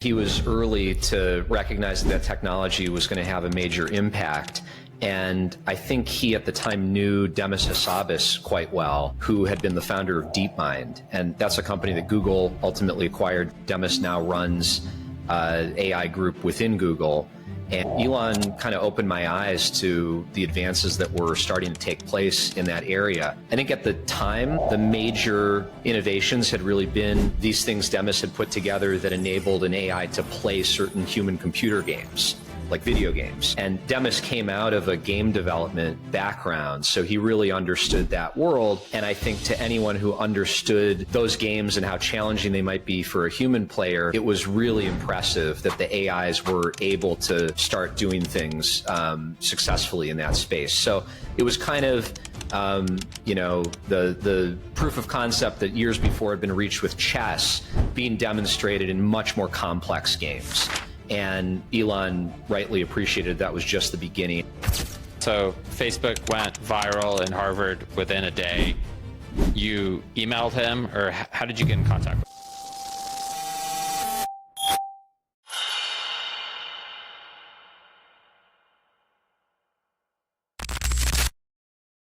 He was early to recognize that technology was going to have a major impact. And I think he at the time knew Demis Hassabis quite well, who had been the founder of DeepMind. And that's a company that Google ultimately acquired. Demis now runs AI group within Google. And Elon kind of opened my eyes to the advances that were starting to take place in that area. I think at the time, the major innovations had really been these things Demis had put together that enabled an AI to play certain human computer games, like video games. And Demis came out of a game development background, so he really understood that world. And I think to anyone who understood those games and how challenging they might be for a human player, it was really impressive that the AIs were able to start doing things successfully in that space. So it was kind of the proof of concept that years before had been reached with chess being demonstrated in much more complex games. And Elon rightly appreciated that was just the beginning. So Facebook went viral in Harvard within a day. You emailed him, or how did you get in contact with him?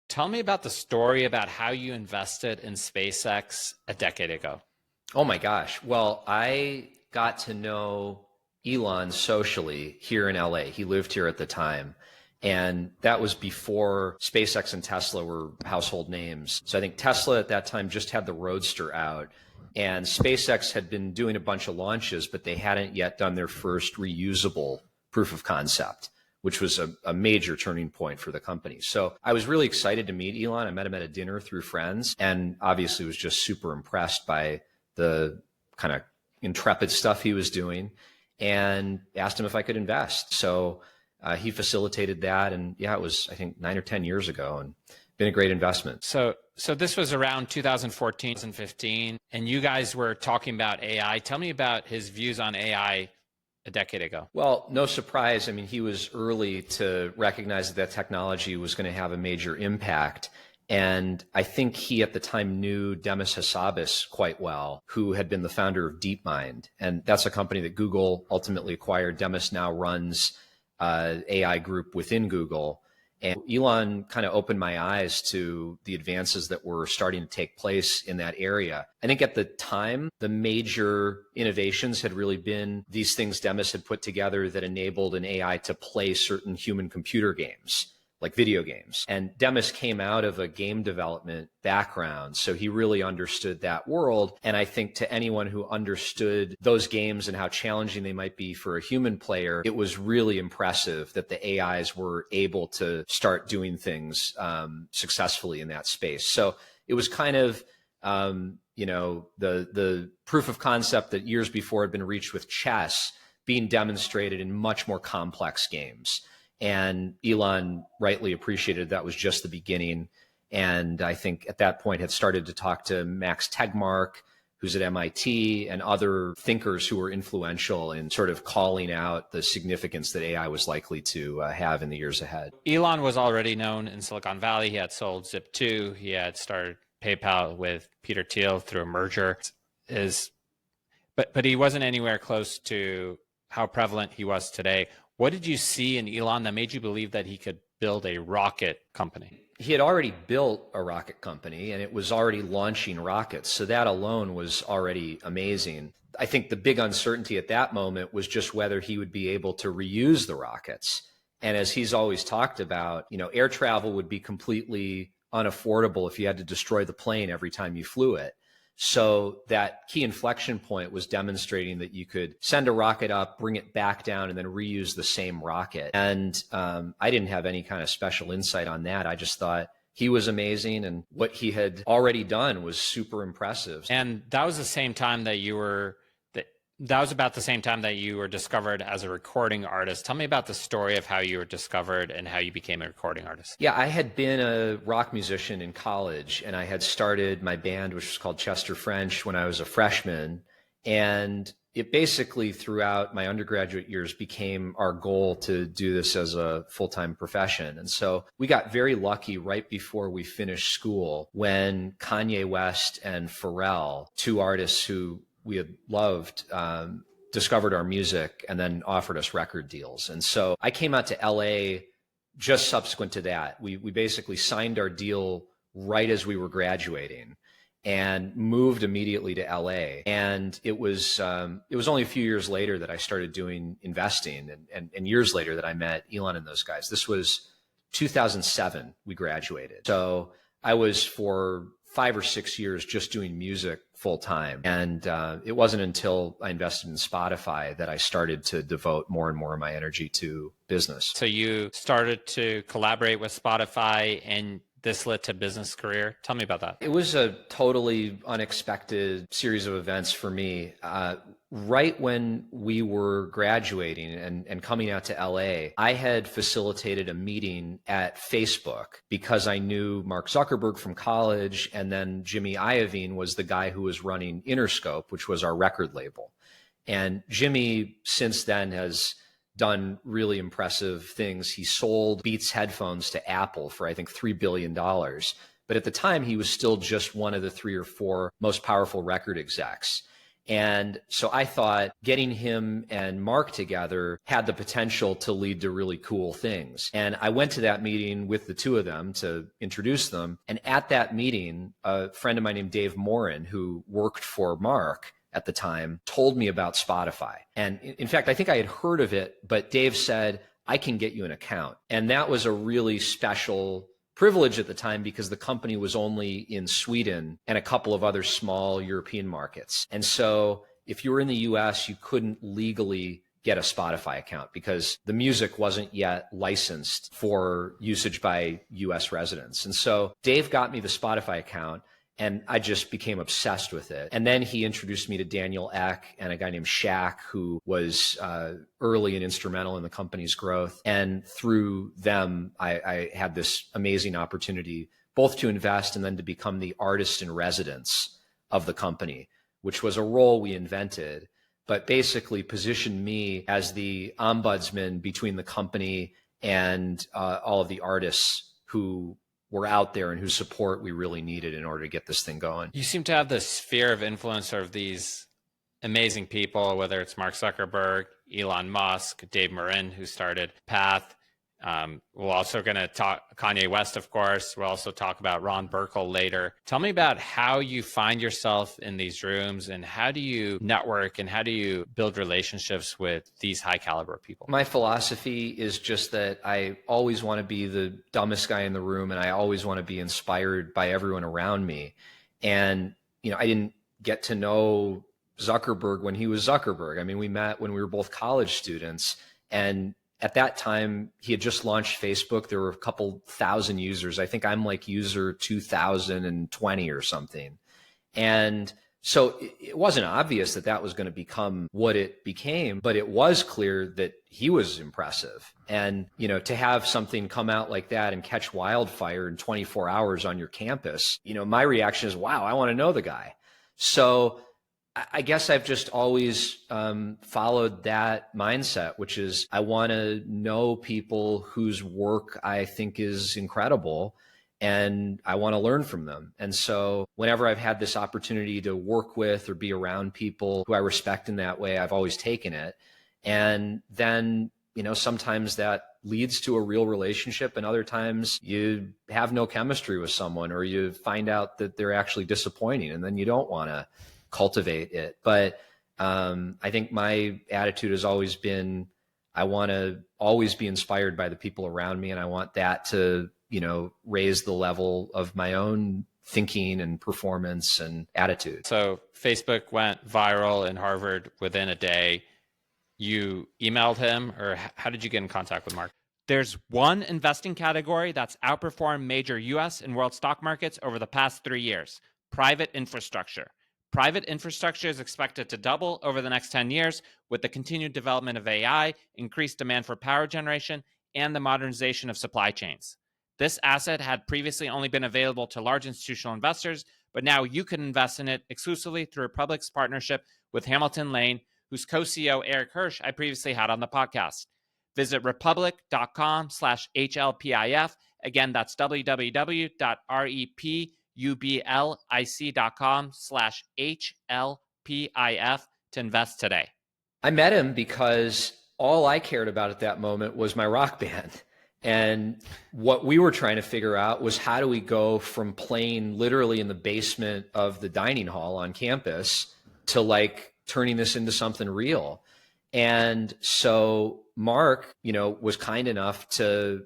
Tell me about the story about how you invested in SpaceX a decade ago. Oh my gosh. Well, I got to know Elon socially here in LA. He lived here at the time. And that was before SpaceX and Tesla were household names. So I think Tesla at that time just had the Roadster out. And SpaceX had been doing a bunch of launches, but they hadn't yet done their first reusable proof of concept, which was a major turning point for the company. So I was really excited to meet Elon. I met him at a dinner through friends, and obviously was just super impressed by the kind of intrepid stuff he was doing, and asked him if I could invest. So he facilitated that. And yeah, it was, I think, 9 or 10 years ago, and been a great investment. So this was around 2014, 2015, and you guys were talking about AI. Tell me about his views on AI a decade ago. Well, no surprise. I mean, he was early to recognize that technology was going to have a major impact. And I think he at the time knew Demis Hassabis quite well, who had been the founder of DeepMind. And that's a company that Google ultimately acquired. Demis now runs AI group within Google. And Elon kind of opened my eyes to the advances that were starting to take place in that area. I think at the time, the major innovations had really been these things Demis had put together that enabled an AI to play certain human computer games, like video games. And Demis came out of a game development background, so he really understood that world. And I think to anyone who understood those games and how challenging they might be for a human player, it was really impressive that the AIs were able to start doing things successfully in that space. So it was kind of the proof of concept that years before had been reached with chess being demonstrated in much more complex games. And Elon rightly appreciated that was just the beginning. And I think at that point had started to talk to Max Tegmark, who's at MIT, and other thinkers who were influential in sort of calling out the significance that AI was likely to have in the years ahead. Elon was already known in Silicon Valley. He had sold Zip2. He had started PayPal with Peter Thiel through a merger. But he wasn't anywhere close to how prevalent he was today. What did you see in Elon that made you believe that he could build a rocket company? He had already built a rocket company, and it was already launching rockets. So that alone was already amazing. I think the big uncertainty at that moment was just whether he would be able to reuse the rockets. And as he's always talked about, air travel would be completely unaffordable if you had to destroy the plane every time you flew it. So that key inflection point was demonstrating that you could send a rocket up, bring it back down, and then reuse the same rocket. And I didn't have any kind of special insight on that. I just thought he was amazing, and what he had already done was super impressive. And that was the same time that you were, that was about the same time that you were discovered as a recording artist. Tell me about the story of how you were discovered and how you became a recording artist. Yeah, I had been a rock musician in college, and I had started my band, which was called Chester French, when I was a freshman. And it basically, throughout my undergraduate years, became our goal to do this as a full-time profession. And so we got very lucky right before we finished school when Kanye West and Pharrell, two artists who we had loved, discovered our music and then offered us record deals. And so I came out to LA just subsequent to that. We basically signed our deal right as we were graduating and moved immediately to LA. And it was only a few years later that I started doing investing, and years later that I met Elon and those guys. This was 2007, we graduated. So I was for 5 or 6 years just doing music full time. And it wasn't until I invested in Spotify that I started to devote more and more of my energy to business. So you started to collaborate with Spotify and this led to business career. Tell me about that. It was a totally unexpected series of events for me. Right when we were graduating and coming out to LA, I had facilitated a meeting at Facebook because I knew Mark Zuckerberg from college, and then Jimmy Iovine was the guy who was running Interscope, which was our record label. And Jimmy since then has done really impressive things. He sold Beats headphones to Apple for, I think, $3 billion. But at the time, he was still just one of the 3 or 4 most powerful record execs. And so I thought getting him and Mark together had the potential to lead to really cool things. And I went to that meeting with the two of them to introduce them. And at that meeting, a friend of mine named Dave Morin, who worked for Mark at the time, told me about Spotify. And in fact, I think I had heard of it, but Dave said, I can get you an account. And that was a really special privilege at the time because the company was only in Sweden and a couple of other small European markets. And so if you were in the US, you couldn't legally get a Spotify account because the music wasn't yet licensed for usage by US residents. And so Dave got me the Spotify account, and I just became obsessed with it. And then he introduced me to Daniel Ek and a guy named Shaq, who was early and instrumental in the company's growth. And through them, I had this amazing opportunity both to invest and then to become the artist in residence of the company, which was a role we invented, but basically positioned me as the ombudsman between the company and all of the artists who were out there and whose support we really needed in order to get this thing going. You seem to have this sphere of influence of these amazing people, whether it's Mark Zuckerberg, Elon Musk, Dave Morin, who started Path. We're also going to talk Kanye West, of course. We'll also talk about Ron Burkle later. Tell me about how you find yourself in these rooms and how do you network and how do you build relationships with these high caliber people? My philosophy is just that I always want to be the dumbest guy in the room, and I always want to be inspired by everyone around me. And, I didn't get to know Zuckerberg when he was Zuckerberg. I mean, we met when we were both college students, and at that time, he had just launched Facebook. There were a couple thousand users. I think I'm like user 2020 or something. And so it wasn't obvious that that was going to become what it became, but it was clear that he was impressive. And, to have something come out like that and catch wildfire in 24 hours on your campus, my reaction is, wow, I want to know the guy. So I guess I've just always followed that mindset, which is I want to know people whose work I think is incredible and I want to learn from them. And so whenever I've had this opportunity to work with or be around people who I respect in that way, I've always taken it. And then, sometimes that leads to a real relationship, and other times you have no chemistry with someone or you find out that they're actually disappointing, and then you don't want to cultivate it. But I think my attitude has always been, I want to always be inspired by the people around me. And I want that to, raise the level of my own thinking and performance and attitude. So Facebook went viral in Harvard within a day. You emailed him, or how did you get in contact with Mark? There's one investing category that's outperformed major US and world stock markets over the past 3 years: private infrastructure. Private infrastructure is expected to double over the next 10 years with the continued development of AI, increased demand for power generation, and the modernization of supply chains. This asset had previously only been available to large institutional investors, but now you can invest in it exclusively through Republic's partnership with Hamilton Lane, whose co-CEO Eric Hirsch I previously had on the podcast. Visit republic.com/HLPIF. Again, that's www.republic.com/HLPIF to invest today. I met him because all I cared about at that moment was my rock band. And what we were trying to figure out was, how do we go from playing literally in the basement of the dining hall on campus to like turning this into something real? And so Mark, was kind enough to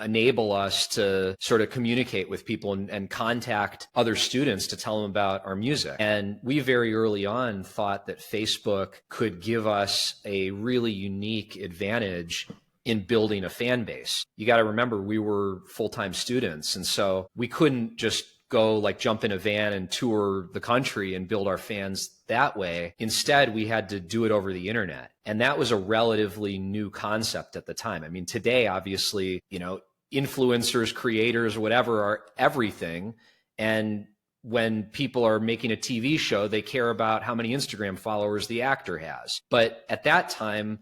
enable us to sort of communicate with people and contact other students to tell them about our music. And we very early on thought that Facebook could give us a really unique advantage in building a fan base. You got to remember, we were full-time students, and so we couldn't just go like jump in a van and tour the country and build our fans that way. Instead, we had to do it over the internet. And that was a relatively new concept at the time. I mean, today, obviously, influencers, creators, whatever, are everything. And when people are making a TV show, they care about how many Instagram followers the actor has. But at that time,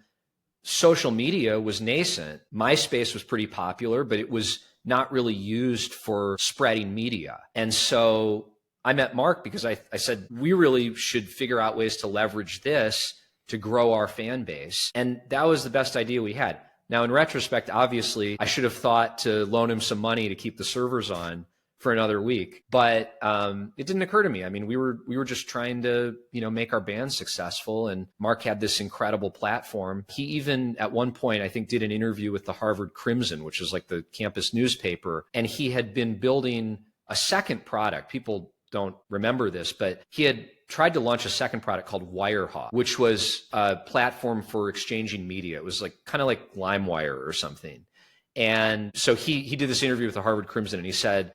social media was nascent. MySpace was pretty popular, but it was not really used for spreading media. And so I met Mark because I said, we really should figure out ways to leverage this to grow our fan base. And that was the best idea we had. Now, in retrospect, obviously, I should have thought to loan him some money to keep the servers on for another week, but it didn't occur to me. I mean, we were just trying to, make our band successful, and Mark had this incredible platform. He even at one point, I think, did an interview with the Harvard Crimson, which is like the campus newspaper, and he had been building a second product. People don't remember this, but he had tried to launch a second product called Wirehawk, which was a platform for exchanging media. It was like kind of like LimeWire or something. And so he did this interview with the Harvard Crimson, and he said,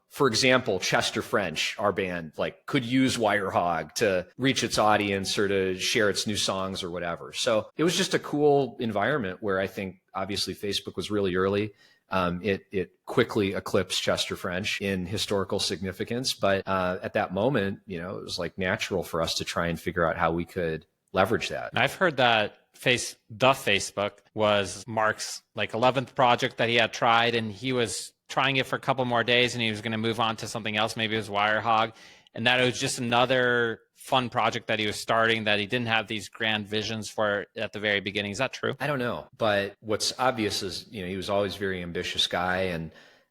for example, Chester French, our band, like could use Wirehog to reach its audience or to share its new songs or whatever. So it was just a cool environment where I think obviously Facebook was really early. It quickly eclipsed Chester French in historical significance. But at that moment, it was like natural for us to try and figure out how we could leverage that. And I've heard that Facebook was Mark's like 11th project that he had tried, and he was trying it for a couple more days and he was going to move on to something else. Maybe it was Wirehog, and that it was just another fun project that he was starting, that he didn't have these grand visions for at the very beginning. Is that true? I don't know, but what's obvious is, he was always a very ambitious guy,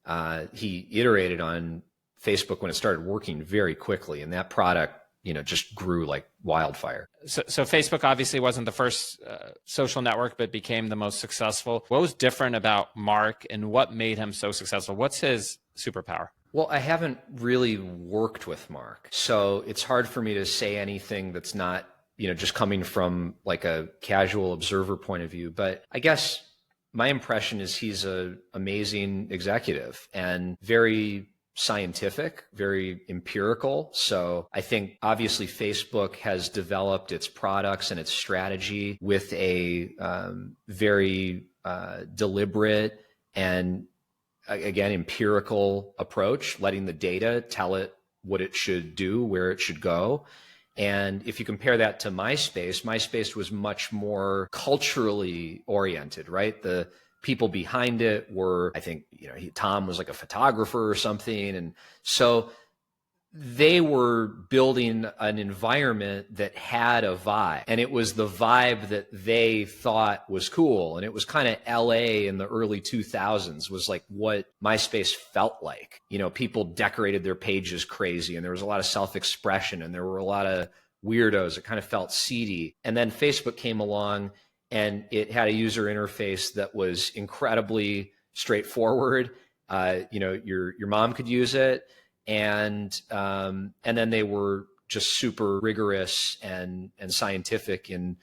and he iterated on Facebook when it started working very quickly, and that product just grew like wildfire. So Facebook obviously wasn't the first social network, but became the most successful. What was different about Mark, and what made him so successful? What's his superpower? Well, I haven't really worked with Mark, so it's hard for me to say anything that's not, just coming from like a casual observer point of view. But I guess my impression is he's an amazing executive and very scientific, very empirical. So I think obviously Facebook has developed its products and its strategy with a very deliberate and, again, empirical approach, letting the data tell it what it should do, where it should go. And if you compare that to MySpace was much more culturally oriented, right? The people behind it were, I think, Tom was like a photographer or something. And so they were building an environment that had a vibe, and it was the vibe that they thought was cool. And it was kind of LA in the early 2000s was like what MySpace felt like. People decorated their pages crazy, and there was a lot of self-expression, and there were a lot of weirdos. It kind of felt seedy. And then Facebook came along, and it had a user interface that was incredibly straightforward. Your mom could use it, and then they were just super rigorous and scientific in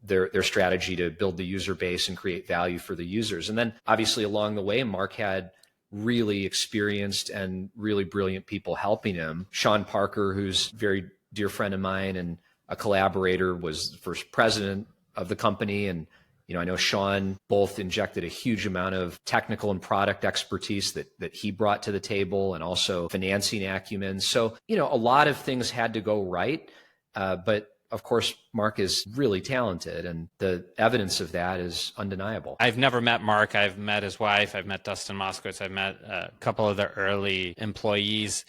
their strategy to build the user base and create value for the users. And then obviously along the way, Mark had really experienced and really brilliant people helping him. Sean Parker, who's a very dear friend of mine and a collaborator, was the first president of the company. And, I know Sean both injected a huge amount of technical and product expertise that he brought to the table, and also financing acumen. So, a lot of things had to go right. But of course, Mark is really talented, and the evidence of that is undeniable. I've never met Mark. I've met his wife. I've met Dustin Moskowitz. I've met a couple of the early employees.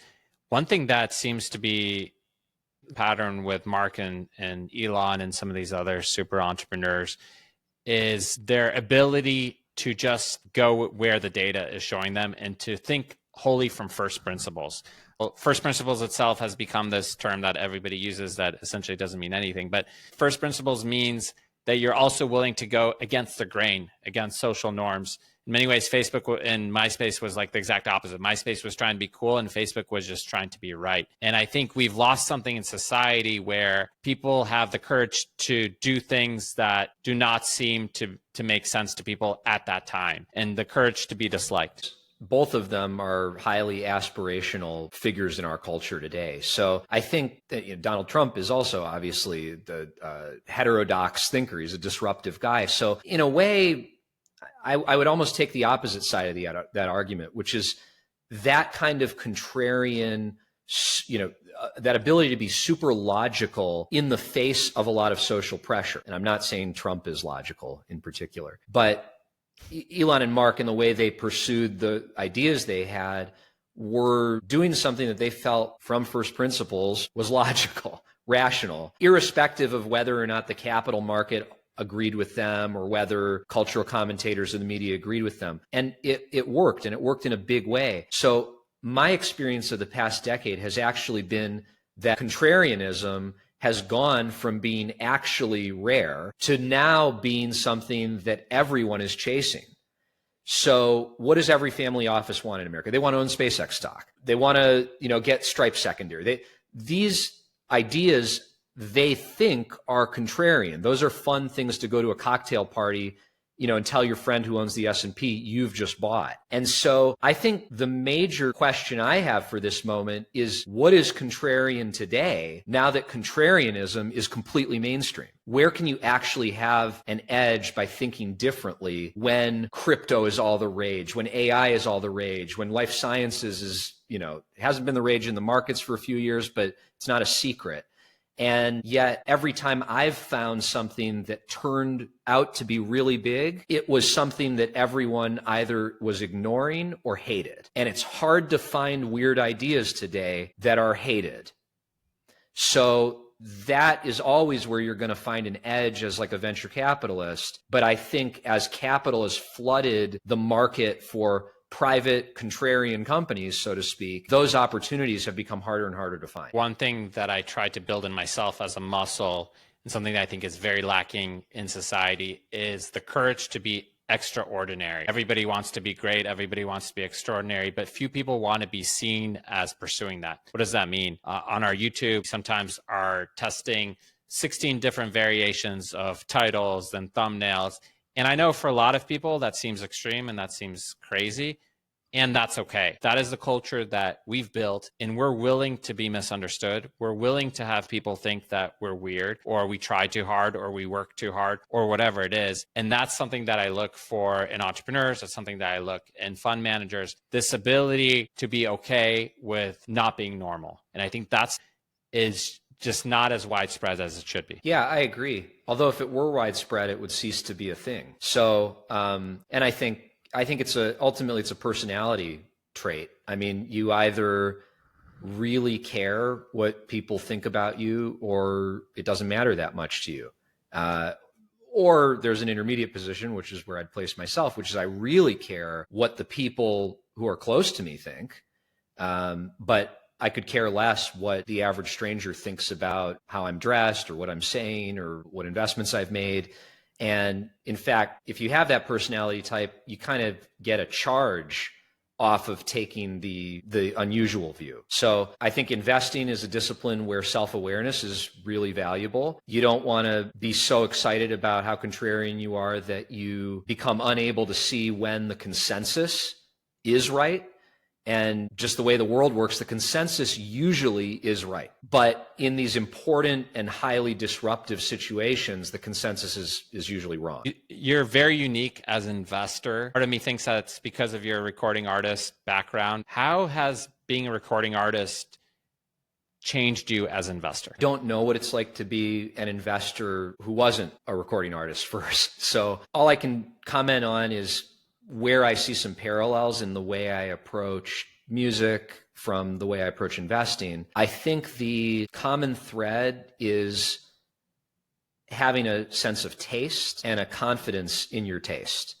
One thing that seems to be pattern with Mark and Elon and some of these other super entrepreneurs is their ability to just go where the data is showing them and to think wholly from first principles. Well, first principles itself has become this term that everybody uses that essentially doesn't mean anything. But first principles means that you're also willing to go against the grain, against social norms. In many ways, Facebook and MySpace was like the exact opposite. MySpace was trying to be cool and Facebook was just trying to be right. And I think we've lost something in society where people have the courage to do things that do not seem to make sense to people at that time, and the courage to be disliked. Both of them are highly aspirational figures in our culture today. So I think that Donald Trump is also obviously the heterodox thinker. He's a disruptive guy. So in a way, I would almost take the opposite side of that argument, which is that kind of contrarian, that ability to be super logical in the face of a lot of social pressure. And I'm not saying Trump is logical in particular, but Elon and Mark, in the way they pursued the ideas they had, were doing something that they felt from first principles was logical, rational, irrespective of whether or not the capital market agreed with them or whether cultural commentators in the media agreed with them. And it worked, and it worked in a big way. So my experience of the past decade has actually been that contrarianism has gone from being actually rare to now being something that everyone is chasing. So what does every family office want in America? They want to own SpaceX stock. They want to, get Stripe secondary. These ideas they think are contrarian. Those are fun things to go to a cocktail party, and tell your friend who owns the S&P you've just bought. And so I think the major question I have for this moment is, what is contrarian today now that contrarianism is completely mainstream? Where can you actually have an edge by thinking differently when crypto is all the rage, when AI is all the rage, when life sciences is, hasn't been the rage in the markets for a few years, but it's not a secret. And yet every time I've found something that turned out to be really big, it was something that everyone either was ignoring or hated. And it's hard to find weird ideas today that are hated. So that is always where you're going to find an edge as like a venture capitalist. But I think as capital has flooded the market for private contrarian companies, so to speak, those opportunities have become harder and harder to find. One thing that I try to build in myself as a muscle, and something that I think is very lacking in society, is the courage to be extraordinary. Everybody wants to be great. Everybody wants to be extraordinary, but few people want to be seen as pursuing that. What does that mean? On our YouTube, sometimes are testing 16 different variations of titles and thumbnails. And I know for a lot of people that seems extreme and that seems crazy, and that's okay. That is the culture that we've built, and we're willing to be misunderstood. We're willing to have people think that we're weird, or we try too hard, or we work too hard, or whatever it is. And that's something that I look for in entrepreneurs. That's something that I look in fund managers, this ability to be okay with not being normal. And I think is just not as widespread as it should be. Yeah, I agree. Although if it were widespread, it would cease to be a thing. So, and I think ultimately it's a personality trait. I mean, you either really care what people think about you, or it doesn't matter that much to you. Or there's an intermediate position, which is where I'd place myself, which is I really care what the people who are close to me think. But I could care less what the average stranger thinks about how I'm dressed or what I'm saying or what investments I've made. And in fact, if you have that personality type, you kind of get a charge off of taking the unusual view. So I think investing is a discipline where self-awareness is really valuable. You don't want to be so excited about how contrarian you are that you become unable to see when the consensus is right. And just the way the world works, the consensus usually is right. But in these important and highly disruptive situations, the consensus is usually wrong. You're very unique as an investor. Part of me thinks that's because of your recording artist background. How has being a recording artist changed you as an investor? Don't know what it's like to be an investor who wasn't a recording artist first. So all I can comment on is where I see some parallels in the way I approach music, from the way I approach investing. I think the common thread is having a sense of taste and a confidence in your taste.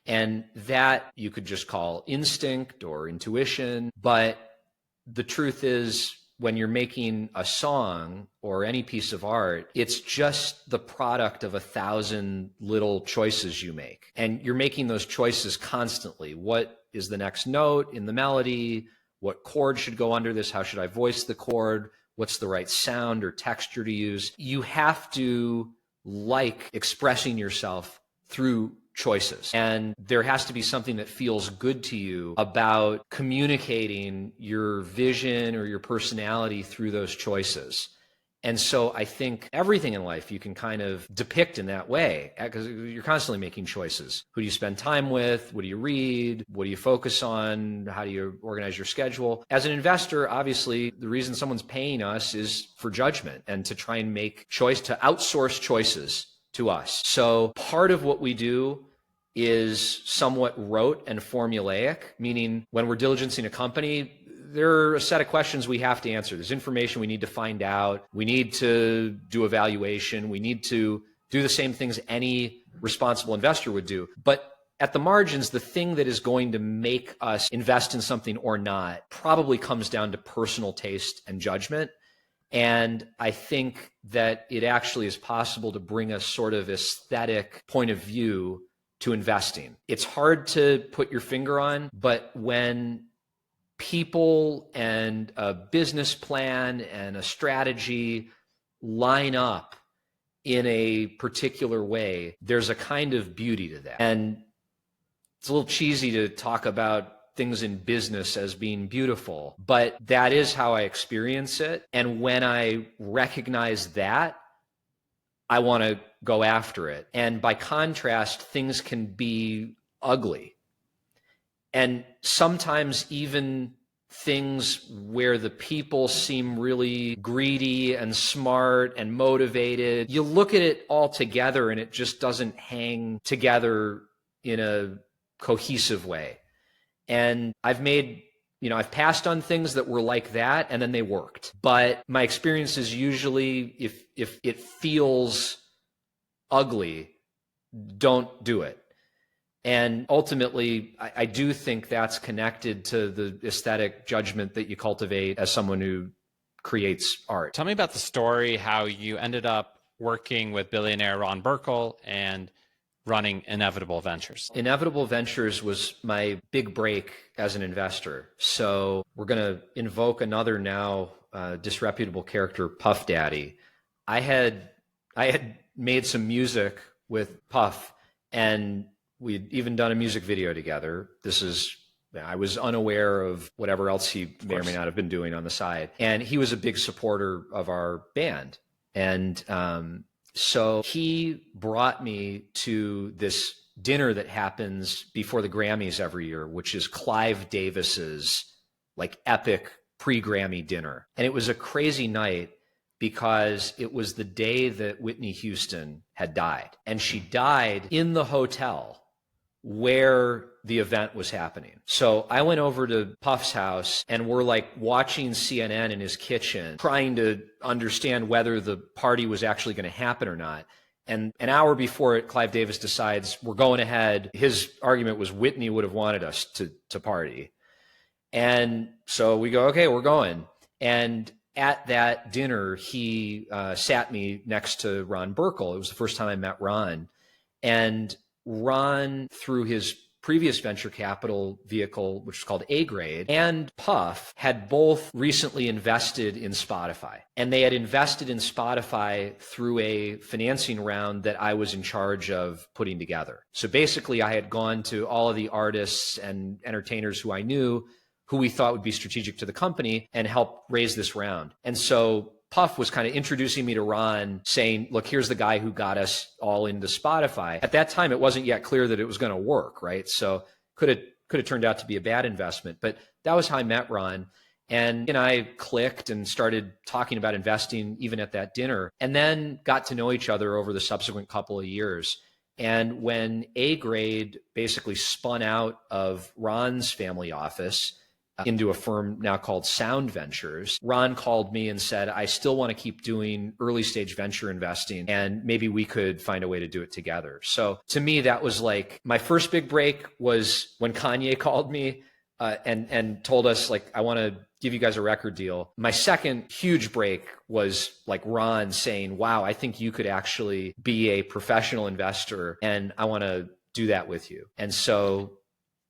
And that you could just call instinct or intuition. But the truth is, when you're making a song or any piece of art, it's just the product of 1,000 little choices you make. And you're making those choices constantly. What is the next note in the melody? What chord should go under this? How should I voice the chord? What's the right sound or texture to use? You have to like expressing yourself through choices. And there has to be something that feels good to you about communicating your vision or your personality through those choices. And so I think everything in life you can kind of depict in that way, because you're constantly making choices. Who do you spend time with? What do you read? What do you focus on? How do you organize your schedule? As an investor, obviously, the reason someone's paying us is for judgment and to try and make choice, to outsource choices to us. So part of what we do is somewhat rote and formulaic, meaning when we're diligencing a company, there are a set of questions we have to answer. There's information we need to find out. We need to do evaluation. We need to do the same things any responsible investor would do. But at the margins, the thing that is going to make us invest in something or not probably comes down to personal taste and judgment. And I think that it actually is possible to bring a sort of aesthetic point of view to investing. It's hard to put your finger on, but when people and a business plan and a strategy line up in a particular way, there's a kind of beauty to that. And it's a little cheesy to talk about things in business as being beautiful, but that is how I experience it. And when I recognize that, I want to go after it. And by contrast, things can be ugly. And sometimes even things where the people seem really greedy and smart and motivated, you look at it all together and it just doesn't hang together in a cohesive way. And I've passed on things that were like that and then they worked. But my experience is usually if it feels ugly, don't do it. And ultimately, I do think that's connected to the aesthetic judgment that you cultivate as someone who creates art. Tell me about the story, how you ended up working with billionaire Ron Burkle and running Inevitable Ventures. Inevitable Ventures was my big break as an investor. So we're going to invoke another now disreputable character, Puff Daddy. I had made some music with Puff, and we'd even done a music video together. I was unaware of whatever else he may or may not have been doing on the side. And he was a big supporter of our band. And so he brought me to this dinner that happens before the Grammys every year, which is Clive Davis's like epic pre-Grammy dinner. And it was a crazy night because it was the day that Whitney Houston had died. And she died in the hotel where the event was happening. So I went over to Puff's house and we're like watching CNN in his kitchen, trying to understand whether the party was actually going to happen or not. And an hour before it, Clive Davis decides we're going ahead. His argument was Whitney would have wanted us to party. And so we go, okay, we're going. And at that dinner, he sat me next to Ron Burkle. It was the first time I met Ron. And Ron, through his previous venture capital vehicle, which was called A-Grade, and Puff had both recently invested in Spotify. And they had invested in Spotify through a financing round that I was in charge of putting together. So basically, I had gone to all of the artists and entertainers who I knew, who we thought would be strategic to the company, and help raise this round. And so Puff was kind of introducing me to Ron, saying, look, here's the guy who got us all into Spotify. At that time, it wasn't yet clear that it was going to work, right? So could have turned out to be a bad investment. But that was how I met Ron. And I clicked and started talking about investing even at that dinner, and then got to know each other over the subsequent couple of years. And when A-Grade basically spun out of Ron's family office, into a firm now called Sound Ventures. Ron called me and said, I still want to keep doing early stage venture investing, and maybe we could find a way to do it together. So to me, that was like my first big break was when Kanye called me and told us, like, I want to give you guys a record deal. My second huge break was like Ron saying, wow, I think you could actually be a professional investor and I want to do that with you. And so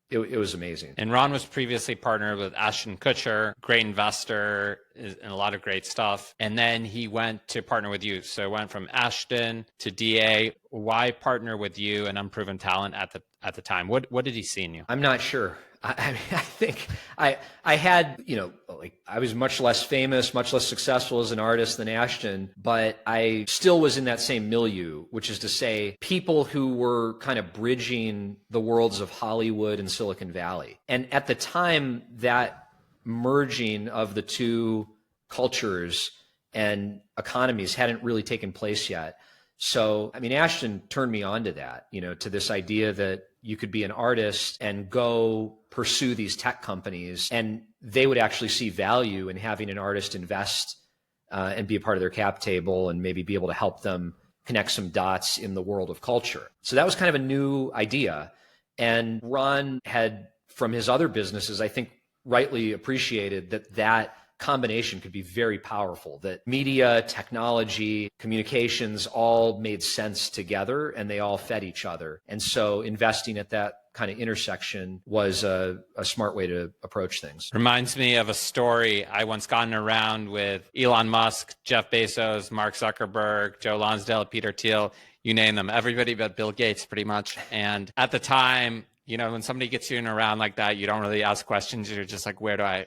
it was amazing. And Ron was previously partnered with Ashton Kutcher, great investor and a lot of great stuff. And then he went to partner with you. So it went from Ashton to DA. Why partner with you, an unproven talent at the time? What did he see in you? I'm not sure. I think I had, like I was much less famous, much less successful as an artist than Ashton, but I still was in that same milieu, which is to say people who were kind of bridging the worlds of Hollywood and Silicon Valley. And at the time, that merging of the two cultures and economies hadn't really taken place yet. So, I mean, Ashton turned me on to that, to this idea that you could be an artist and go pursue these tech companies, and they would actually see value in having an artist invest and be a part of their cap table and maybe be able to help them connect some dots in the world of culture. So that was kind of a new idea. And Ron had, from his other businesses, I think rightly appreciated that combination could be very powerful, that media, technology, communications all made sense together and they all fed each other. And so investing at that kind of intersection was a smart way to approach things. Reminds me of a story. I once gotten around with Elon Musk, Jeff Bezos, Mark Zuckerberg, Joe Lonsdale, Peter Thiel, you name them, everybody but Bill Gates pretty much. And at the time, when somebody gets you in around like that, you don't really ask questions. You're just like, where do I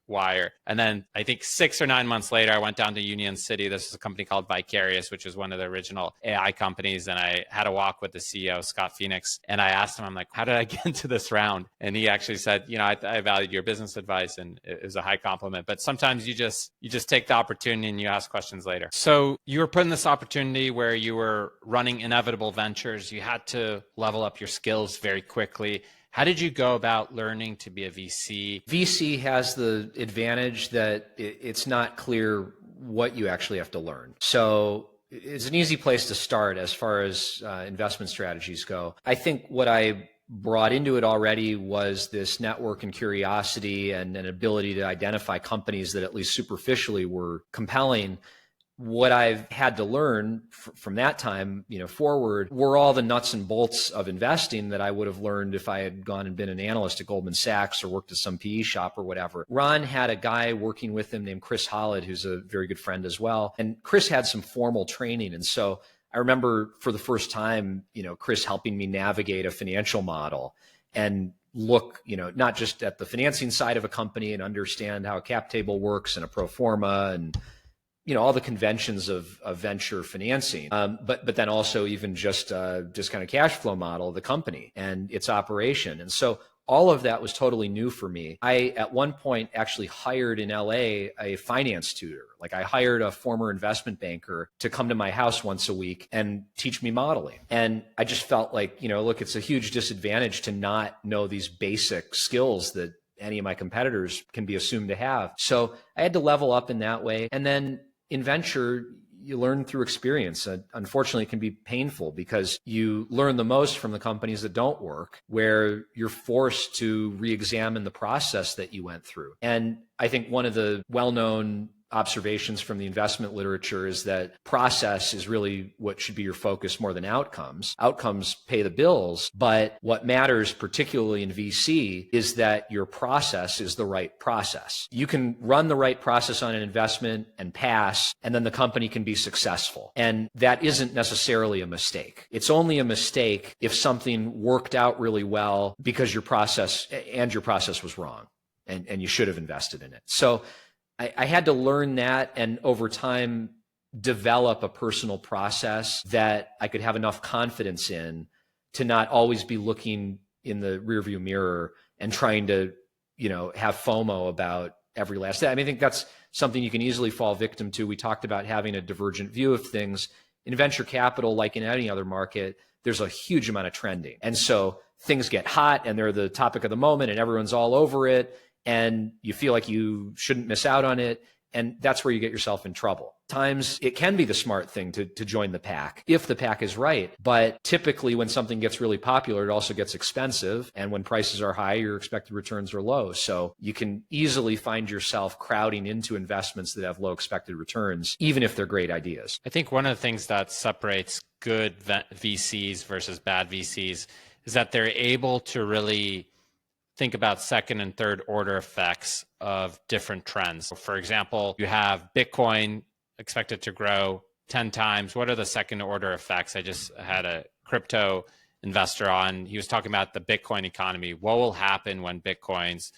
wire? And then I think 6 or 9 months later, I went down to Union City. This is a company called Vicarious, which is one of the original AI companies. And I had a walk with the CEO, Scott Phoenix. And I asked him, I'm like, how did I get into this round? And he actually said, I valued your business advice and it was a high compliment. But sometimes you just take the opportunity and you ask questions later. So you were put in this opportunity where you were running Inevitable Ventures. You had to level up your skills very quickly. How did you go about learning to be a VC? VC has the advantage that it's not clear what you actually have to learn. So it's an easy place to start as far as investment strategies go. I think what I brought into it already was this network and curiosity and an ability to identify companies that at least superficially were compelling. What I've had to learn from that time, forward, were all the nuts and bolts of investing that I would have learned if I had gone and been an analyst at Goldman Sachs or worked at some PE shop or whatever. Ron had a guy working with him named Chris Hollid, who's a very good friend as well. And Chris had some formal training. And so I remember for the first time, Chris helping me navigate a financial model and look, not just at the financing side of a company and understand how a cap table works and a pro forma and all the conventions of venture financing, but then also even just kind of cash flow model of the company and its operation. And so all of that was totally new for me. I, at one point, actually hired in LA a finance tutor. Like I hired a former investment banker to come to my house once a week and teach me modeling. And I just felt like, look, it's a huge disadvantage to not know these basic skills that any of my competitors can be assumed to have. So I had to level up in that way. And then in venture, you learn through experience. Unfortunately, it can be painful because you learn the most from the companies that don't work, where you're forced to re-examine the process that you went through. And I think one of the well-known observations from the investment literature is that process is really what should be your focus more than outcomes. Outcomes pay the bills, but what matters, particularly in VC, is that your process is the right process. You can run the right process on an investment and pass, and then the company can be successful. And that isn't necessarily a mistake. It's only a mistake if something worked out really well because your process was wrong and you should have invested in it. So I had to learn that and over time develop a personal process that I could have enough confidence in to not always be looking in the rearview mirror and trying to, have FOMO about every last day. I mean, I think that's something you can easily fall victim to. We talked about having a divergent view of things. In venture capital, like in any other market, there's a huge amount of trending. And so things get hot and they're the topic of the moment and everyone's all over it. and you feel like you shouldn't miss out on it. And that's where you get yourself in trouble. Times it can be the smart thing to join the pack if the pack is right. But typically when something gets really popular, it also gets expensive. And when prices are high, your expected returns are low. So you can easily find yourself crowding into investments that have low expected returns, even if they're great ideas. I think one of the things that separates good VCs versus bad VCs is that they're able to really think about second and third order effects of different trends. For example, you have Bitcoin expected to grow 10 times. What are the second order effects? I just had a crypto investor on. He was talking about the Bitcoin economy. What will happen when Bitcoin's,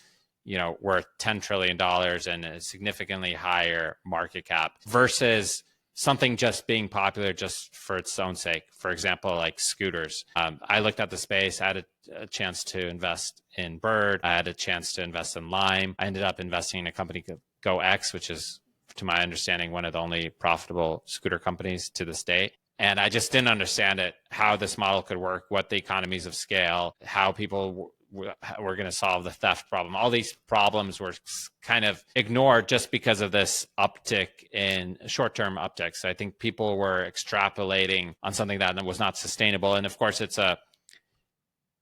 worth $10 trillion and a significantly higher market cap versus something just being popular just for its own sake. For example, like scooters. I looked at the space. I had a chance to invest in Bird. I had a chance to invest in Lime. I ended up investing in a company called GoX, which is, to my understanding, one of the only profitable scooter companies to this day. And I just didn't understand it, how this model could work, what the economies of scale, how people were going to solve the theft problem. All these problems were kind of ignored just because of this uptick in short-term upticks. I think people were extrapolating on something that was not sustainable. And of course,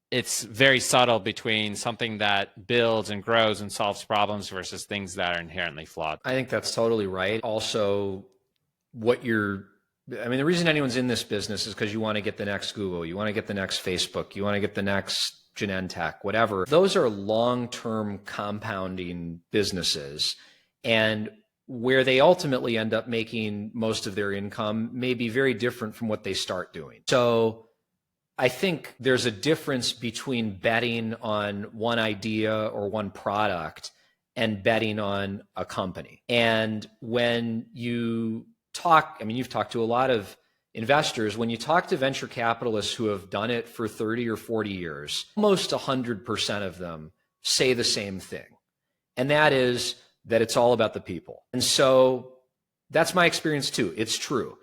it's very subtle between something that builds and grows and solves problems versus things that are inherently flawed. I think that's totally right. Also, the reason anyone's in this business is because you want to get the next Google, you want to get the next Facebook, you want to get the next Genentech, whatever. Those are long-term compounding businesses. And where they ultimately end up making most of their income may be very different from what they start doing. So I think there's a difference between betting on one idea or one product and betting on a company. And when you talk, you've talked to a lot of investors. When you talk to venture capitalists who have done it for 30 or 40 years, almost 100% of them say the same thing. And that is that it's all about the people. And so that's my experience too. It's true.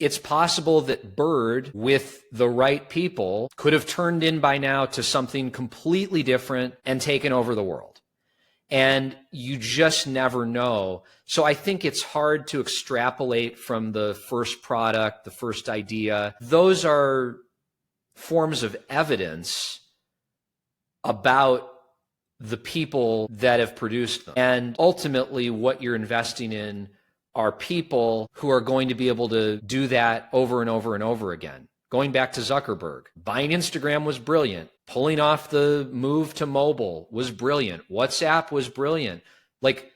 It's possible that Bird, with the right people, could have turned in by now to something completely different and taken over the world. And you just never know. So I think it's hard to extrapolate from the first product, the first idea. Those are forms of evidence about the people that have produced them. And ultimately, what you're investing in are people who are going to be able to do that over and over and over again. Going back to Zuckerberg, buying Instagram was brilliant. Pulling off the move to mobile was brilliant. WhatsApp was brilliant. Like,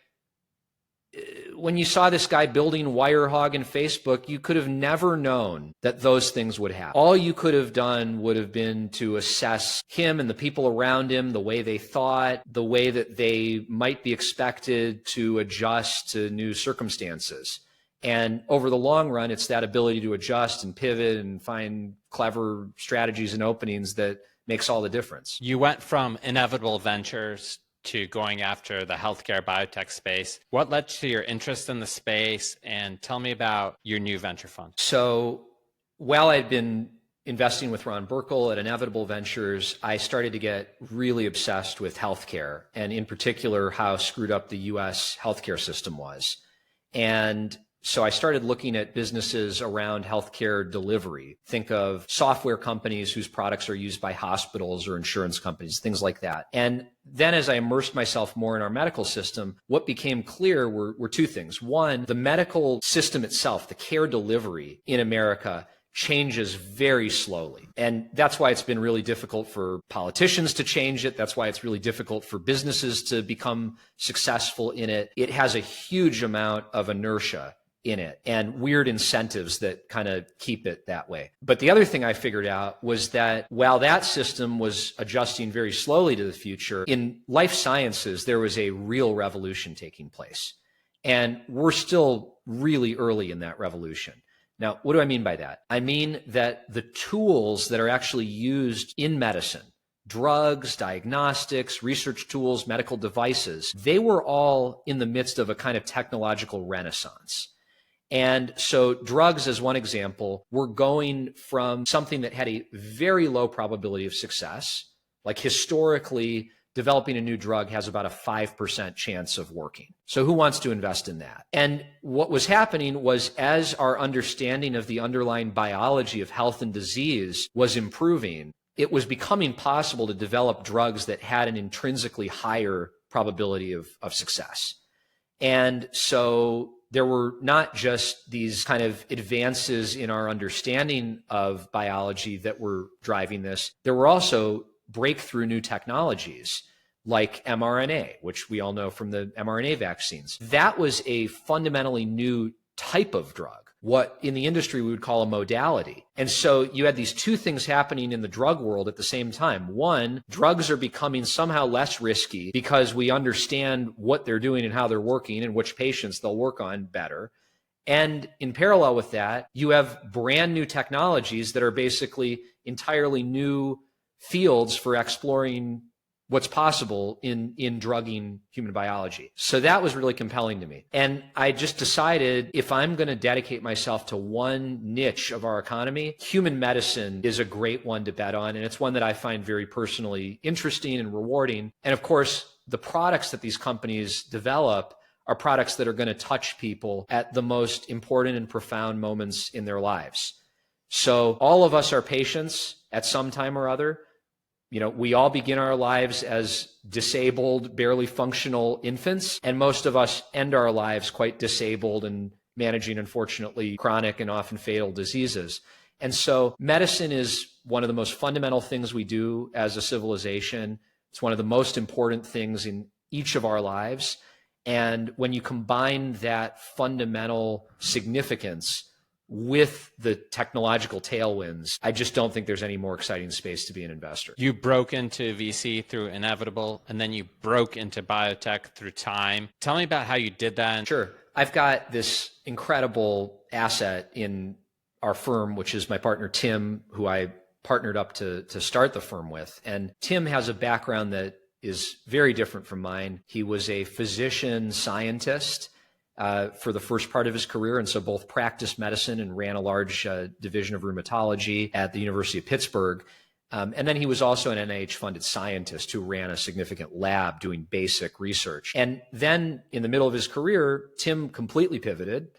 when you saw this guy building Wirehog and Facebook, you could have never known that those things would happen. All you could have done would have been to assess him and the people around him, the way they thought, the way that they might be expected to adjust to new circumstances. And over the long run, it's that ability to adjust and pivot and find clever strategies and openings that makes all the difference. You went from inevitable ventures to going after the healthcare biotech space. What led to your interest in the space? And tell me about your new venture fund. So while I'd been investing with Ron Burkle at Inevitable Ventures, I started to get really obsessed with healthcare, and in particular, how screwed up the US healthcare system was. And so I started looking at businesses around healthcare delivery. Think of software companies whose products are used by hospitals or insurance companies, things like that. And then as I immersed myself more in our medical system, what became clear were two things. One, the medical system itself, the care delivery in America, changes very slowly. And that's why it's been really difficult for politicians to change it. That's why it's really difficult for businesses to become successful in it. It has a huge amount of inertia in it and weird incentives that kind of keep it that way. But the other thing I figured out was that while that system was adjusting very slowly to the future, in life sciences, there was a real revolution taking place. And we're still really early in that revolution. Now, what do I mean by that? I mean that the tools that are actually used in medicine, drugs, diagnostics, research tools, medical devices, they were all in the midst of a kind of technological renaissance. And so drugs, as one example, were going from something that had a very low probability of success. Like historically, developing a new drug has about a 5% chance of working. So who wants to invest in that? And what was happening was, as our understanding of the underlying biology of health and disease was improving, it was becoming possible to develop drugs that had an intrinsically higher probability of success. And so there were not just these kind of advances in our understanding of biology that were driving this. There were also breakthrough new technologies like mRNA, which we all know from the mRNA vaccines. That was a fundamentally new type of drug, what in the industry we would call a modality. And so you had these two things happening in the drug world at the same time. One, drugs are becoming somehow less risky because we understand what they're doing and how they're working and which patients they'll work on better. And in parallel with that, you have brand new technologies that are basically entirely new fields for exploring what's possible in drugging human biology. So that was really compelling to me. And I just decided, if I'm going to dedicate myself to one niche of our economy, human medicine is a great one to bet on. And it's one that I find very personally interesting and rewarding. And of course, the products that these companies develop are products that are going to touch people at the most important and profound moments in their lives. So all of us are patients at some time or other. You know, we all begin our lives as disabled, barely functional infants, and most of us end our lives quite disabled and managing, unfortunately, chronic and often fatal diseases. And so medicine is one of the most fundamental things we do as a civilization. It's one of the most important things in each of our lives. And when you combine that fundamental significance with the technological tailwinds, I just don't think there's any more exciting space to be an investor. You broke into VC through inevitable, and then you broke into biotech through time. Tell me about how you did that. Sure. I've got this incredible asset in our firm, which is my partner, Tim, who I partnered up to start the firm with. And Tim has a background that is very different from mine. He was a physician scientist for the first part of his career, and so both practiced medicine and ran a large division of rheumatology at the University of Pittsburgh. And then he was also an NIH-funded scientist who ran a significant lab doing basic research. And then in the middle of his career, Tim completely pivoted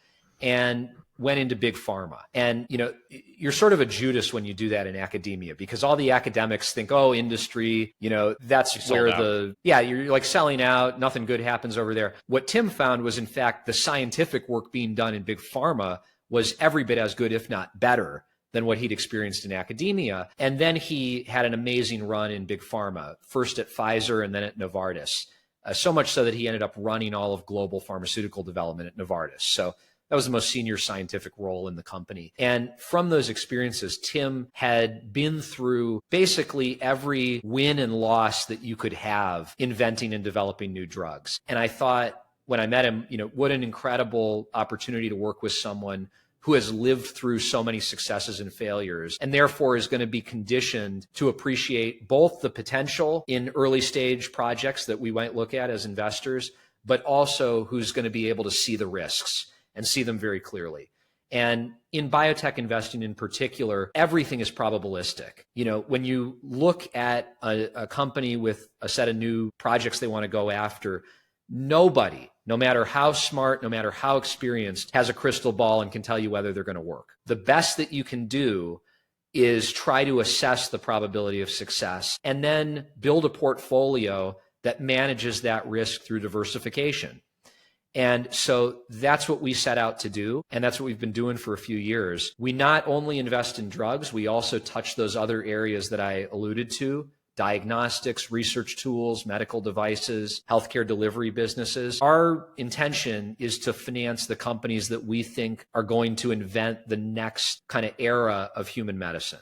and went into big pharma. And, you know, you're sort of a Judas when you do that in academia, because all the academics think, oh, industry, you know, that's where you're like selling out, nothing good happens over there. What Tim found was, in fact, the scientific work being done in big pharma was every bit as good, if not better, than what he'd experienced in academia. And then he had an amazing run in big pharma, first at Pfizer and then at Novartis, so much so that he ended up running all of global pharmaceutical development at Novartis. So that was the most senior scientific role in the company. And from those experiences, Tim had been through basically every win and loss that you could have inventing and developing new drugs. And I thought, when I met him, you know, what an incredible opportunity to work with someone who has lived through so many successes and failures, and therefore is going to be conditioned to appreciate both the potential in early stage projects that we might look at as investors, but also who's going to be able to see the risks and see them very clearly. And in biotech investing in particular, everything is probabilistic. You know, when you look at a company with a set of new projects they want to go after, nobody, no matter how smart, no matter how experienced, has a crystal ball and can tell you whether they're going to work. The best that you can do is try to assess the probability of success and then build a portfolio that manages that risk through diversification. And so that's what we set out to do, and that's what we've been doing for a few years. We not only invest in drugs, we also touch those other areas that I alluded to: diagnostics, research tools, medical devices, healthcare delivery businesses. Our intention is to finance the companies that we think are going to invent the next kind of era of human medicine.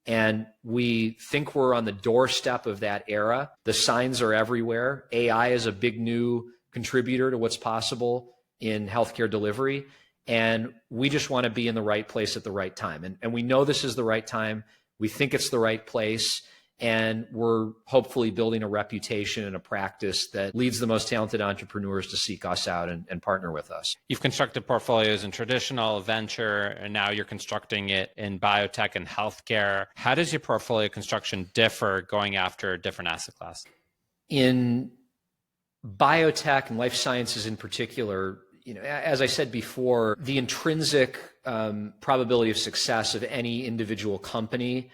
And we think we're on the doorstep of that era. The signs are everywhere. AI is a big new contributor to what's possible in healthcare delivery. And we just want to be in the right place at the right time. And we know this is the right time. We think it's the right place. And we're hopefully building a reputation and a practice that leads the most talented entrepreneurs to seek us out and partner with us. You've constructed portfolios in traditional venture, and now you're constructing it in biotech and healthcare. How does your portfolio construction differ going after a different asset class? In biotech and life sciences in particular, as I said before, the intrinsic probability of success of any individual company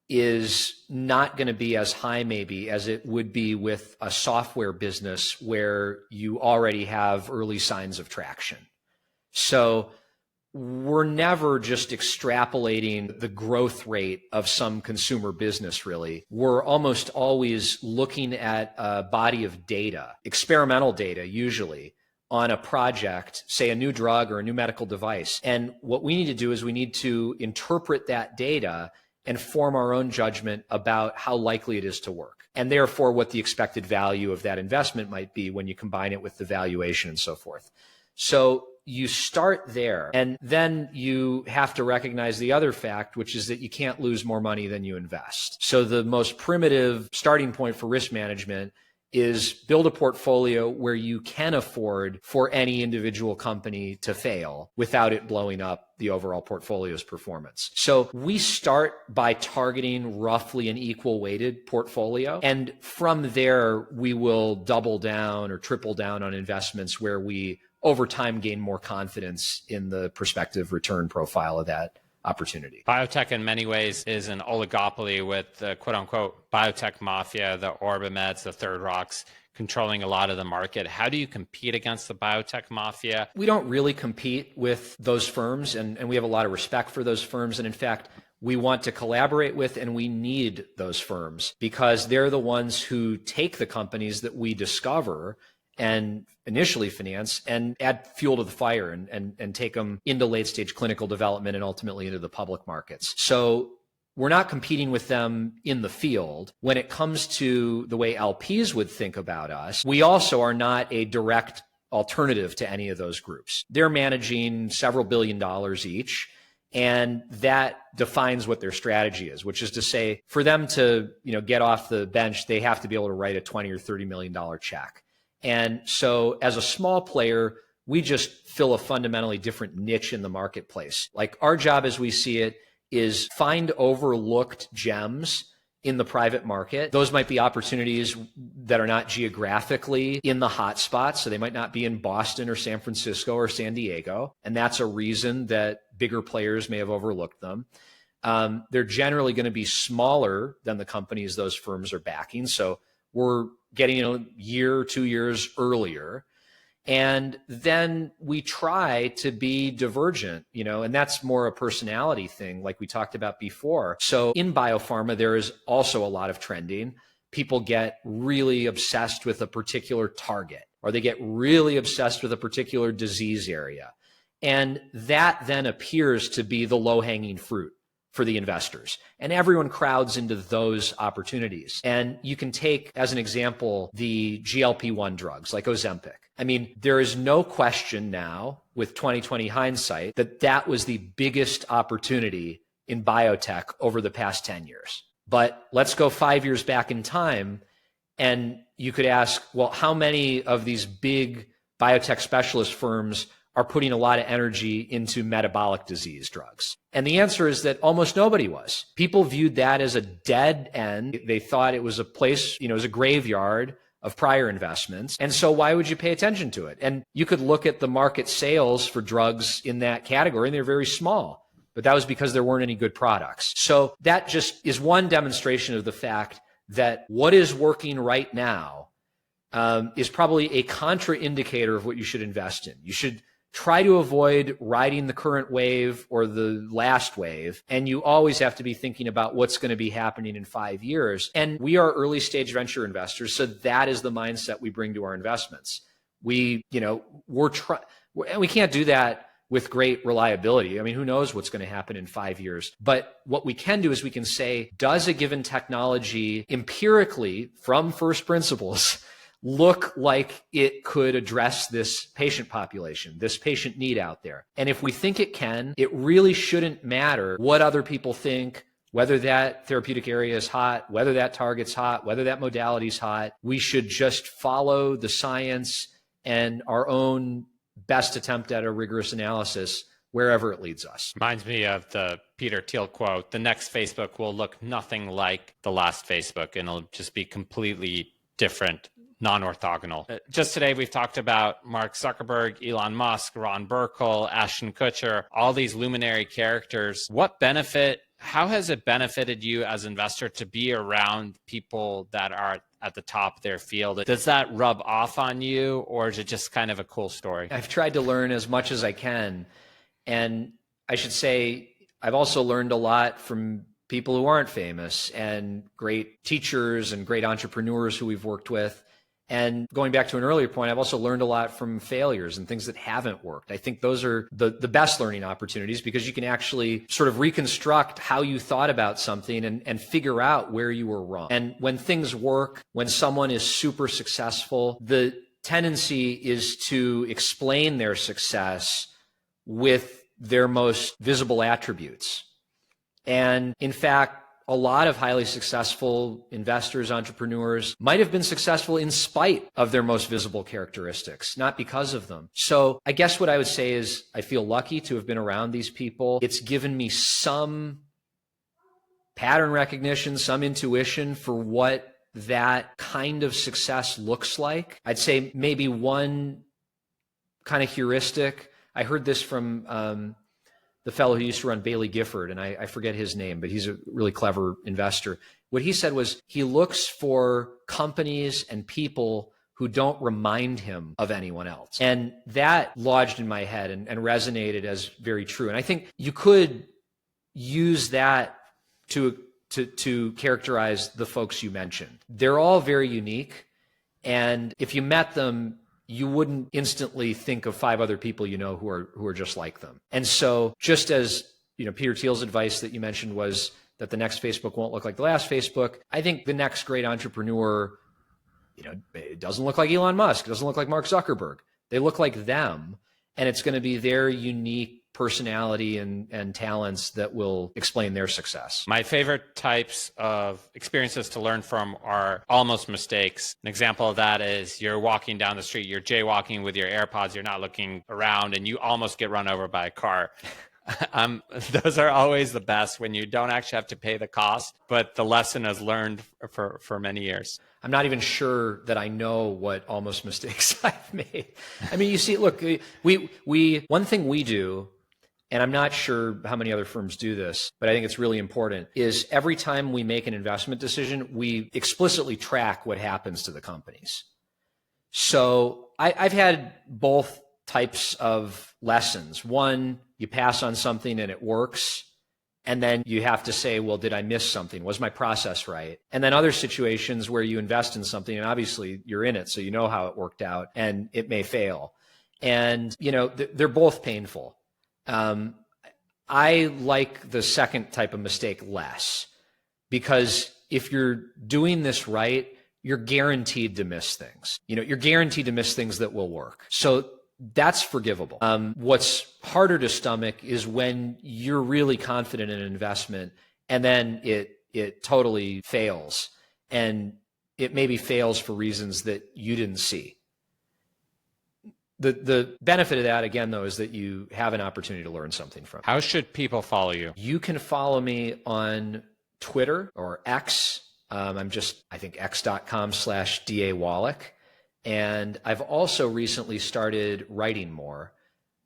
is not going to be as high maybe as it would be with a software business where you already have early signs of traction. So we're never just extrapolating the growth rate of some consumer business, really. We're almost always looking at a body of data, experimental data usually, on a project, say a new drug or a new medical device. And what we need to do is we need to interpret that data and form our own judgment about how likely it is to work, and therefore what the expected value of that investment might be when you combine it with the valuation and so forth. So you start there, and then you have to recognize the other fact, which is that you can't lose more money than you invest. So the most primitive starting point for risk management is build a portfolio where you can afford for any individual company to fail without it blowing up the overall portfolio's performance. So we start by targeting roughly an equal weighted portfolio. And from there, we will double down or triple down on investments where we over time gain more confidence in the prospective return profile of that opportunity. Biotech in many ways is an oligopoly with the quote unquote biotech mafia, the OrbiMeds, the Third Rocks controlling a lot of the market. How do you compete against the biotech mafia? We don't really compete with those firms, and we have a lot of respect for those firms. And in fact, we want to collaborate with and we need those firms because they're the ones who take the companies that we discover and initially finance and add fuel to the fire and take them into late stage clinical development and ultimately into the public markets. So we're not competing with them in the field. When it comes to the way LPs would think about us, we also are not a direct alternative to any of those groups. They're managing several $billion each, and that defines what their strategy is, which is to say for them to, get off the bench, they have to be able to write a $20 or $30 million check. And so as a small player, we just fill a fundamentally different niche in the marketplace. Like our job as we see it is find overlooked gems in the private market. Those might be opportunities that are not geographically in the hot spots. So they might not be in Boston or San Francisco or San Diego. And that's a reason that bigger players may have overlooked them. They're generally going to be smaller than the companies those firms are backing. So we're getting a year, 2 years earlier. And then we try to be divergent, and that's more a personality thing like we talked about before. So in biopharma, there is also a lot of trending. People get really obsessed with a particular target, or they get really obsessed with a particular disease area. And that then appears to be the low-hanging fruit for the investors. And everyone crowds into those opportunities. And you can take, as an example, the GLP-1 drugs like Ozempic. I mean, there is no question now with 2020 hindsight that that was the biggest opportunity in biotech over the past 10 years. But let's go 5 years back in time, and you could ask, well, how many of these big biotech specialist firms are putting a lot of energy into metabolic disease drugs? And the answer is that almost nobody was. People viewed that as a dead end. They thought it was a place, it was a graveyard of prior investments. And so why would you pay attention to it? And you could look at the market sales for drugs in that category, and they're very small. But that was because there weren't any good products. So that just is one demonstration of the fact that what is working right now is probably a contraindicator of what you should invest in. You should try to avoid riding the current wave or the last wave. And you always have to be thinking about what's going to be happening in 5 years. And we are early stage venture investors. So that is the mindset we bring to our investments. We can't do that with great reliability. I mean, who knows what's going to happen in 5 years? But what we can do is we can say, does a given technology empirically from first principles look like it could address this patient population, this patient need out there? And if we think it can, it really shouldn't matter what other people think, whether that therapeutic area is hot, whether that target's hot, whether that modality's hot. We should just follow the science and our own best attempt at a rigorous analysis wherever it leads us. Reminds me of the Peter Thiel quote, the next Facebook will look nothing like the last Facebook, and it'll just be completely different, non-orthogonal. Just today, we've talked about Mark Zuckerberg, Elon Musk, Ron Burkle, Ashton Kutcher, all these luminary characters. How has it benefited you as an investor to be around people that are at the top of their field? Does that rub off on you, or is it just kind of a cool story? I've tried to learn as much as I can. And I should say, I've also learned a lot from people who aren't famous and great teachers and great entrepreneurs who we've worked with. And going back to an earlier point, I've also learned a lot from failures and things that haven't worked. I think those are the best learning opportunities, because you can actually sort of reconstruct how you thought about something and figure out where you were wrong. And when things work, when someone is super successful, the tendency is to explain their success with their most visible attributes. And in fact, a lot of highly successful investors, entrepreneurs might have been successful in spite of their most visible characteristics, not because of them. So I guess what I would say is I feel lucky to have been around these people. It's given me some pattern recognition, some intuition for what that kind of success looks like. I'd say maybe one kind of heuristic. I heard this from the fellow who used to run Bailey Gifford, and I forget his name, but he's a really clever investor. What he said was he looks for companies and people who don't remind him of anyone else. And that lodged in my head and resonated as very true. And I think you could use that to characterize the folks you mentioned. They're all very unique. And if you met them, you wouldn't instantly think of 5 other people you know who are just like them. And so just as Peter Thiel's advice that you mentioned was that the next Facebook won't look like the last Facebook, I think the next great entrepreneur, it doesn't look like Elon Musk, it doesn't look like Mark Zuckerberg. They look like them, and it's going to be their unique personality and talents that will explain their success. My favorite types of experiences to learn from are almost mistakes. An example of that is you're walking down the street, you're jaywalking with your AirPods, you're not looking around, and you almost get run over by a car. Those are always the best when you don't actually have to pay the cost, but the lesson is learned for many years. I'm not even sure that I know what almost mistakes I've made. I mean, you see, look, one thing we do, and I'm not sure how many other firms do this, but I think it's really important, is every time we make an investment decision, we explicitly track what happens to the companies. So I've had both types of lessons. One, you pass on something and it works, and then you have to say, well, did I miss something? Was my process right? And then other situations where you invest in something, and obviously you're in it, so you know how it worked out, and it may fail. And, they're both painful. I like the second type of mistake less, because if you're doing this right, you're guaranteed to miss things. You're guaranteed to miss things that will work. So that's forgivable. What's harder to stomach is when you're really confident in an investment and then it totally fails, and it maybe fails for reasons that you didn't see. The benefit of that, again, though, is that you have an opportunity to learn something from it. How should people follow you? You can follow me on Twitter or X. I'm just, I think, x.com/DA Wallach. And I've also recently started writing more.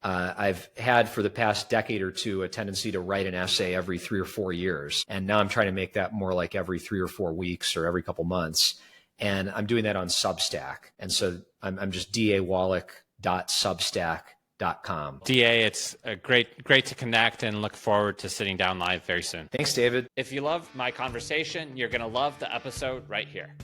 I've had for the past decade or two a tendency to write an essay every 3 or 4 years. And now I'm trying to make that more like every 3 or 4 weeks or every couple months. And I'm doing that on Substack. And so I'm just dawallach.substack.com. DA, it's great to connect, and look forward to sitting down live very soon. Thanks, David. If you love my conversation, you're going to love the episode right here.